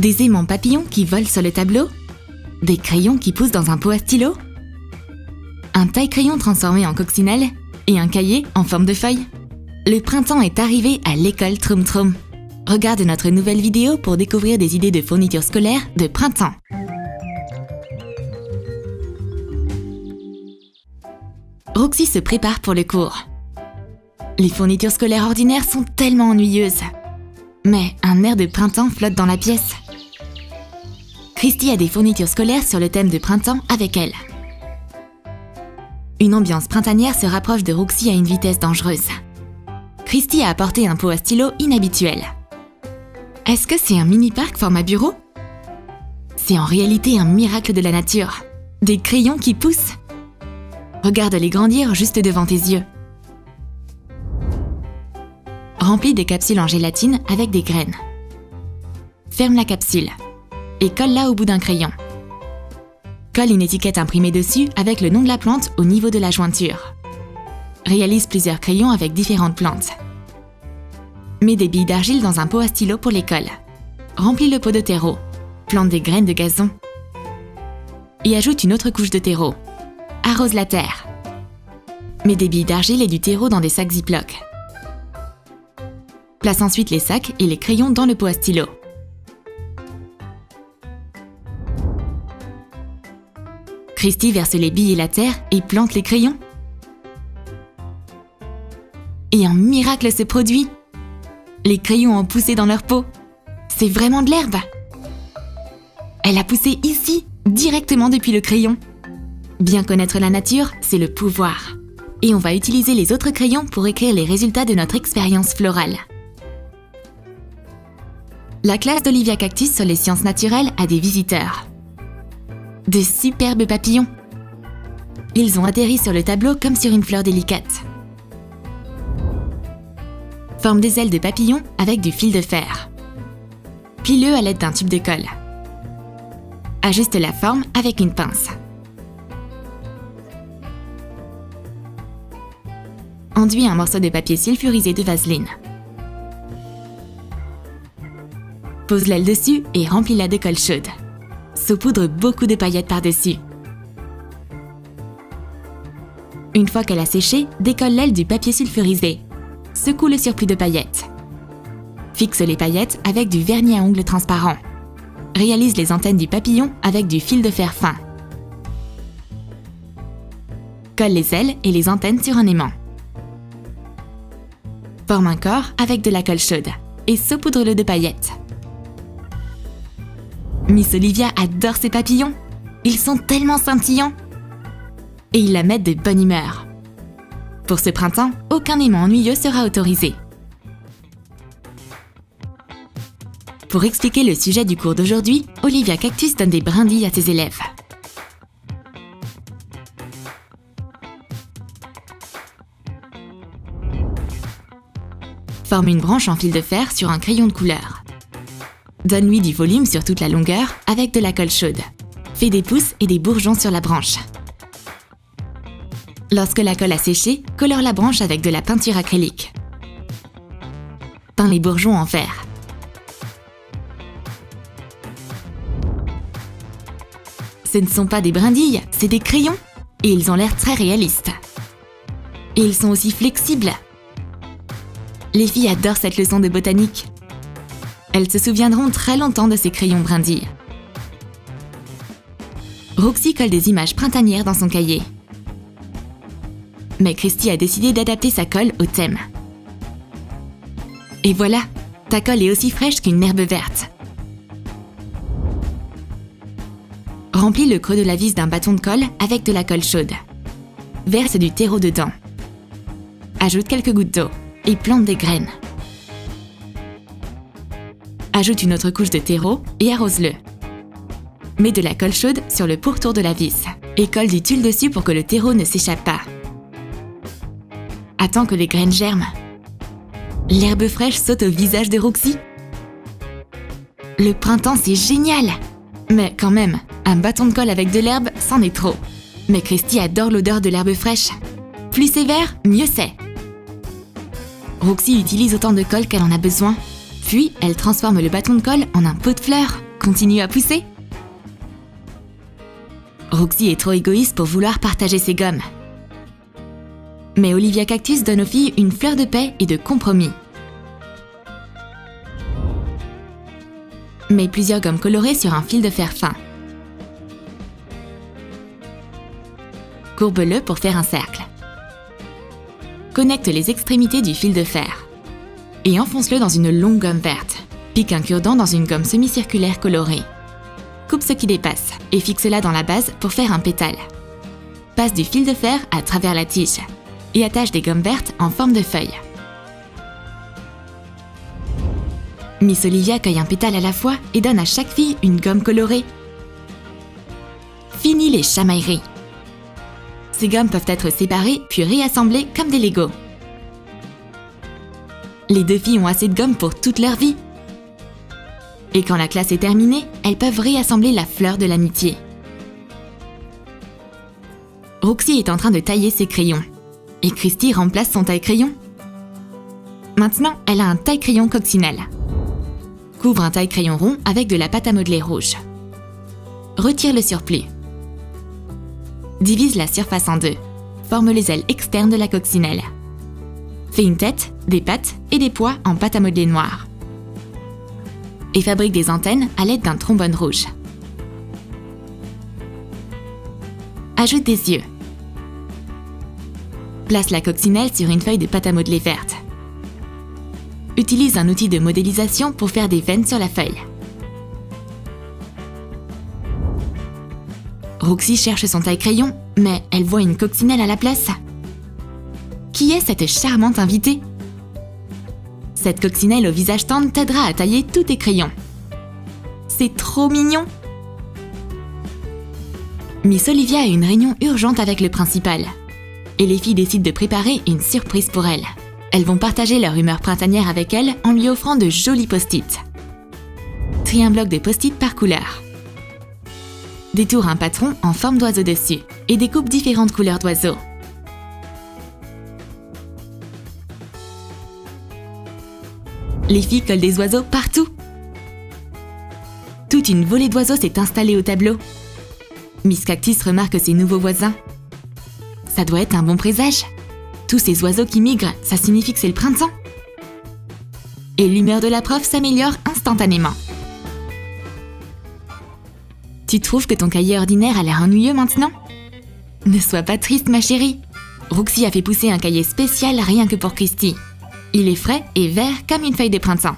Des aimants papillons qui volent sur le tableau? Des crayons qui poussent dans un pot à stylo? Un taille-crayon transformé en coccinelle? Et un cahier en forme de feuille? Le printemps est arrivé à l'école Troum Troum. Regarde notre nouvelle vidéo pour découvrir des idées de fournitures scolaires de printemps. Roxy se prépare pour le cours. Les fournitures scolaires ordinaires sont tellement ennuyeuses. Mais un air de printemps flotte dans la pièce. Christy a des fournitures scolaires sur le thème de printemps avec elle. Une ambiance printanière se rapproche de Roxy à une vitesse dangereuse. Christy a apporté un pot à stylo inhabituel. Est-ce que c'est un mini-parc format bureau? C'est en réalité un miracle de la nature. Des crayons qui poussent. Regarde-les grandir juste devant tes yeux. Remplis des capsules en gélatine avec des graines. Ferme la capsule et colle-la au bout d'un crayon. Colle une étiquette imprimée dessus avec le nom de la plante au niveau de la jointure. Réalise plusieurs crayons avec différentes plantes. Mets des billes d'argile dans un pot à stylo pour les cols. Remplis le pot de terreau. Plante des graines de gazon. Et ajoute une autre couche de terreau. Arrose la terre. Mets des billes d'argile et du terreau dans des sacs Ziploc. Place ensuite les sacs et les crayons dans le pot à stylo. Christy verse les billes et la terre et plante les crayons. Et un miracle se produit. Les crayons ont poussé dans leur pot. C'est vraiment de l'herbe. Elle a poussé ici, directement depuis le crayon. Bien connaître la nature, c'est le pouvoir. Et on va utiliser les autres crayons pour écrire les résultats de notre expérience florale. La classe d'Olivia Cactus sur les sciences naturelles a des visiteurs. De superbes papillons. Ils ont atterri sur le tableau comme sur une fleur délicate. Forme des ailes de papillon avec du fil de fer. Plie-le à l'aide d'un tube de colle. Ajuste la forme avec une pince. Enduis un morceau de papier sulfurisé de vaseline. Pose l'aile dessus et remplis-la de colle chaude. Saupoudre beaucoup de paillettes par-dessus. Une fois qu'elle a séché, décolle l'aile du papier sulfurisé. Secoue le surplus de paillettes. Fixe les paillettes avec du vernis à ongles transparent. Réalise les antennes du papillon avec du fil de fer fin. Colle les ailes et les antennes sur un aimant. Forme un corps avec de la colle chaude et saupoudre-le de paillettes. Miss Olivia adore ces papillons. Ils sont tellement scintillants. Et ils la mettent de bonne humeur. Pour ce printemps, aucun aimant ennuyeux sera autorisé. Pour expliquer le sujet du cours d'aujourd'hui, Olivia Cactus donne des brindilles à ses élèves. Forme une branche en fil de fer sur un crayon de couleur. Donne-lui du volume sur toute la longueur avec de la colle chaude. Fais des pousses et des bourgeons sur la branche. Lorsque la colle a séché, colore la branche avec de la peinture acrylique. Peins les bourgeons en vert. Ce ne sont pas des brindilles, c'est des crayons. Et ils ont l'air très réalistes. Et ils sont aussi flexibles. Les filles adorent cette leçon de botanique. Elles se souviendront très longtemps de ces crayons brindilles. Roxy colle des images printanières dans son cahier. Mais Christy a décidé d'adapter sa colle au thème. Et voilà, ta colle est aussi fraîche qu'une herbe verte. Remplis le creux de la vis d'un bâton de colle avec de la colle chaude. Verse du terreau dedans. Ajoute quelques gouttes d'eau et plante des graines. Ajoute une autre couche de terreau et arrose-le. Mets de la colle chaude sur le pourtour de la vis et colle du tulle dessus pour que le terreau ne s'échappe pas. Attends que les graines germent. L'herbe fraîche saute au visage de Roxy. Le printemps, c'est génial! Mais quand même, un bâton de colle avec de l'herbe, c'en est trop. Mais Christy adore l'odeur de l'herbe fraîche. Plus c'est vert, mieux c'est. Roxy utilise autant de colle qu'elle en a besoin. Puis, elle transforme le bâton de colle en un pot de fleurs. continue à pousser. Roxy est trop égoïste pour vouloir partager ses gommes. Mais Olivia Cactus donne aux filles une fleur de paix et de compromis. Met plusieurs gommes colorées sur un fil de fer fin. Courbe-le pour faire un cercle. Connecte les extrémités du fil de fer. Et enfonce-le dans une longue gomme verte. Pique un cure-dent dans une gomme semi-circulaire colorée. Coupe ce qui dépasse et fixe-la dans la base pour faire un pétale. Passe du fil de fer à travers la tige et attache des gommes vertes en forme de feuille. Miss Olivia cueille un pétale à la fois et donne à chaque fille une gomme colorée. Fini les chamailleries. Ces gommes peuvent être séparées puis réassemblées comme des Legos. Les deux filles ont assez de gomme pour toute leur vie. Et quand la classe est terminée, elles peuvent réassembler la fleur de l'amitié. Roxy est en train de tailler ses crayons. Et Christy remplace son taille-crayon. Maintenant, elle a un taille-crayon coccinelle. Couvre un taille-crayon rond avec de la pâte à modeler rouge. Retire le surplus. Divise la surface en deux. Forme les ailes externes de la coccinelle. Fais une tête, des pattes et des pois en pâte à modeler noire. Et fabrique des antennes à l'aide d'un trombone rouge. Ajoute des yeux. Place la coccinelle sur une feuille de pâte à modeler verte. Utilise un outil de modélisation pour faire des veines sur la feuille. Roxy cherche son taille-crayon, mais elle voit une coccinelle à la place. Qui est cette charmante invitée? Cette coccinelle au visage tendre t'aidera à tailler tous tes crayons. C'est trop mignon! Miss Olivia a une réunion urgente avec le principal. Et les filles décident de préparer une surprise pour elle. Elles vont partager leur humeur printanière avec elle en lui offrant de jolis post-it. Trie un bloc de post-it par couleur. Détourne un patron en forme d'oiseau dessus et découpe différentes couleurs d'oiseaux. Les filles collent des oiseaux partout. Toute une volée d'oiseaux s'est installée au tableau. Miss Cactus remarque ses nouveaux voisins. Ça doit être un bon présage. Tous ces oiseaux qui migrent, ça signifie que c'est le printemps. Et l'humeur de la prof s'améliore instantanément. Tu trouves que ton cahier ordinaire a l'air ennuyeux maintenant? Ne sois pas triste, ma chérie. Roxy a fait pousser un cahier spécial rien que pour Christy. Il est frais et vert comme une feuille de printemps.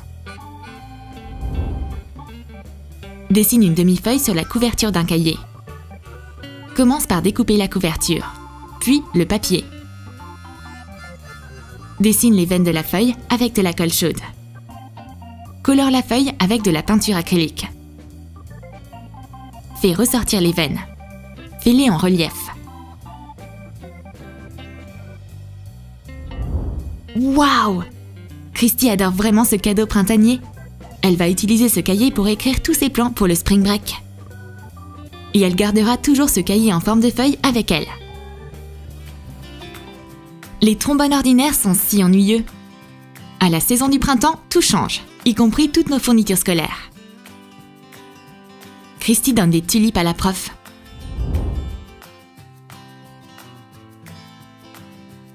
Dessine une demi-feuille sur la couverture d'un cahier. Commence par découper la couverture, puis le papier. Dessine les veines de la feuille avec de la colle chaude. Colore la feuille avec de la peinture acrylique. Fais ressortir les veines. Fais-les en relief. Waouh! Christy adore vraiment ce cadeau printanier. Elle va utiliser ce cahier pour écrire tous ses plans pour le spring break. Et elle gardera toujours ce cahier en forme de feuille avec elle. Les trombones ordinaires sont si ennuyeux. À la saison du printemps, tout change, y compris toutes nos fournitures scolaires. Christy donne des tulipes à la prof.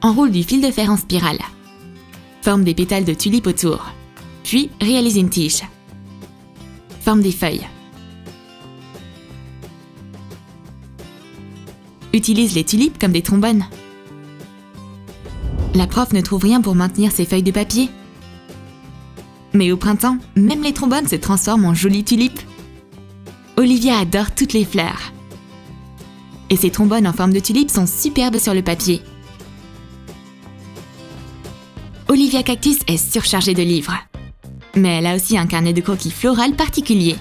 Enroule du fil de fer en spirale. Forme des pétales de tulipes autour. Puis réalise une tige. Forme des feuilles. Utilise les tulipes comme des trombones. La prof ne trouve rien pour maintenir ses feuilles de papier. Mais au printemps, même les trombones se transforment en jolies tulipes. Olivia adore toutes les fleurs. Et ces trombones en forme de tulipes sont superbes sur le papier. Olivia Cactus est surchargée de livres. Mais elle a aussi un carnet de croquis floral particulier.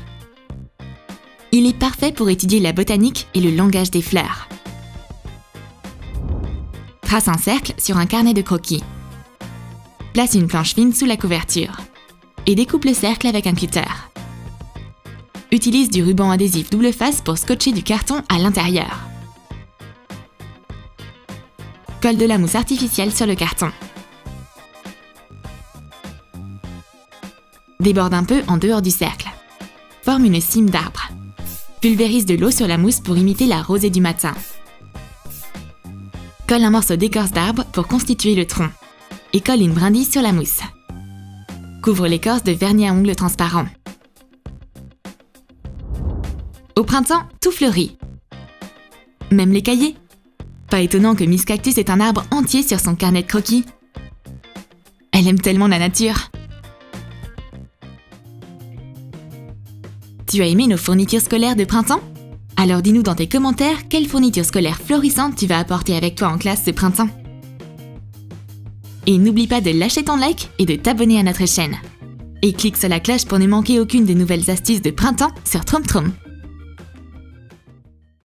Il est parfait pour étudier la botanique et le langage des fleurs. Trace un cercle sur un carnet de croquis. Place une planche fine sous la couverture. Et découpe le cercle avec un cutter. Utilise du ruban adhésif double face pour scotcher du carton à l'intérieur. Colle de la mousse artificielle sur le carton. Déborde un peu en dehors du cercle. Forme une cime d'arbre. Pulvérise de l'eau sur la mousse pour imiter la rosée du matin. Colle un morceau d'écorce d'arbre pour constituer le tronc. Et colle une brindille sur la mousse. Couvre l'écorce de vernis à ongles transparent. Au printemps, tout fleurit. Même les caillés. Pas étonnant que Miss Cactus ait un arbre entier sur son carnet de croquis. Elle aime tellement la nature. Tu as aimé nos fournitures scolaires de printemps? Alors dis-nous dans tes commentaires quelle fourniture scolaire florissante tu vas apporter avec toi en classe ce printemps. Et n'oublie pas de lâcher ton like et de t'abonner à notre chaîne. Et clique sur la cloche pour ne manquer aucune des nouvelles astuces de printemps sur Troom Troom.